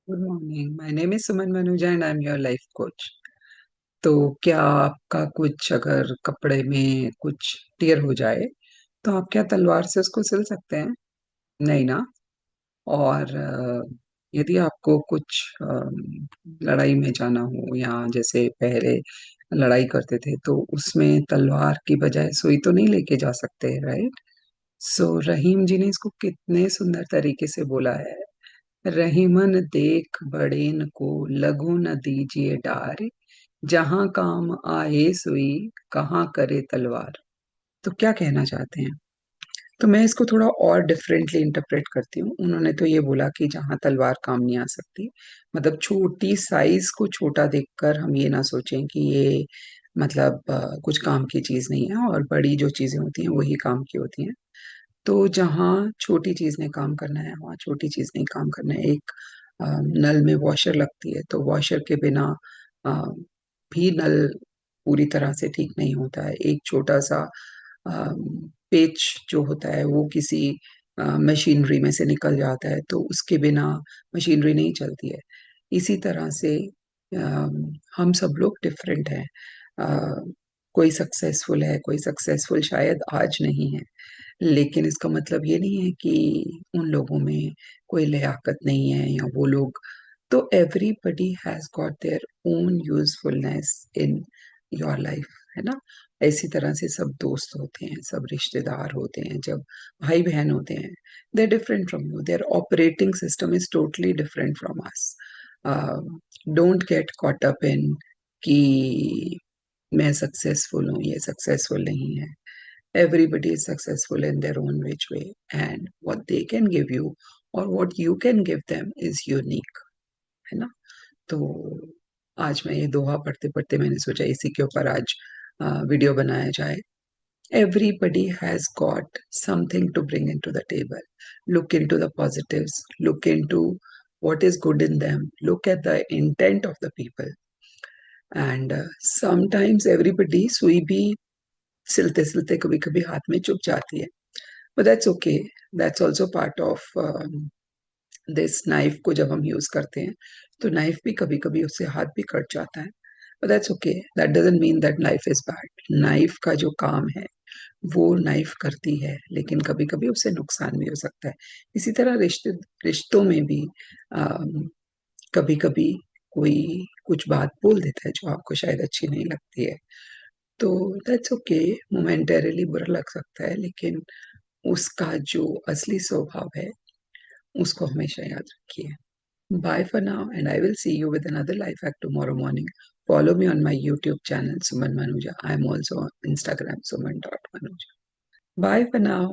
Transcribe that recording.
Good morning. My name is Suman Manuja and I am your life coach. तो क्या आपका कुछ अगर कपड़े में कुछ टियर हो जाए तो आप क्या तलवार से उसको सिल सकते हैं? नहीं ना। और यदि आपको कुछ लड़ाई में जाना हो या जैसे पहले लड़ाई करते थे तो उसमें तलवार की बजाय सुई तो नहीं लेके जा सकते, राइट? सो रहीम जी ने इसको कितने सुंदर तरीके से बोला है। रहीमन देख बड़ेन को लघु न दीजिए डार, जहां काम आए सुई, कहाँ करे तलवार। तो क्या कहना चाहते हैं? तो मैं इसको थोड़ा और डिफरेंटली इंटरप्रेट करती हूँ। उन्होंने तो ये बोला कि जहां तलवार काम नहीं आ सकती, मतलब छोटी साइज को छोटा देखकर हम ये ना सोचें कि ये मतलब कुछ काम की चीज नहीं है और बड़ी जो चीजें होती हैं वही काम की होती हैं। तो जहाँ छोटी चीज ने काम करना है वहाँ छोटी चीज नहीं काम करना है। एक नल में वॉशर लगती है तो वॉशर के बिना अ, भी नल पूरी तरह से ठीक नहीं होता है। एक छोटा सा पेच जो होता है वो किसी मशीनरी में से निकल जाता है तो उसके बिना मशीनरी नहीं चलती है। इसी तरह से हम सब लोग डिफरेंट हैं। कोई सक्सेसफुल है, कोई सक्सेसफुल शायद आज नहीं है, लेकिन इसका मतलब ये नहीं है कि उन लोगों में कोई लियाकत नहीं है या वो लोग। तो everybody has got their own usefulness in your life, है ना? इसी तरह से सब दोस्त होते हैं, सब रिश्तेदार होते हैं, जब भाई बहन होते हैं, they are different from you, their operating system is totally different from us. Don't get caught up in कि मैं सक्सेसफुल हूँ, ये सक्सेसफुल नहीं है। Everybody is successful in their own which way, and what they can give you or what you can give them is unique, है ना? तो आज मैं ये दोहा पढ़ते पढ़ते मैंने सोचा इसी के ऊपर आज वीडियो बनाया जाए। Everybody has got something to bring into the table. Look into the positives, look into what is good in them, look at the intent of the people, and sometimes everybody सुई भी सिलते सिलते कभी कभी हाथ में चुभ जाती है। But that's okay. That's also part of this knife को जब हम यूज करते हैं तो नाइफ भी कभी कभी उससे हाथ भी कट जाता है। But that's okay. That doesn't mean that knife is bad. Knife का जो काम है वो नाइफ करती है, लेकिन कभी कभी उससे नुकसान भी हो सकता है। इसी तरह रिश्तों में भी कभी कभी कोई कुछ बात बोल देता है जो आपको शायद अच्छी नहीं लगती है। तो दैट्स ओके। मोमेंटरीली बुरा लग सकता है, लेकिन उसका जो असली स्वभाव है उसको हमेशा याद रखिए। Bye for now, and I will see you with another life hack tomorrow morning. Follow me on my YouTube channel, Suman Manuja. I'm also on Instagram, suman.manuja. Bye for now.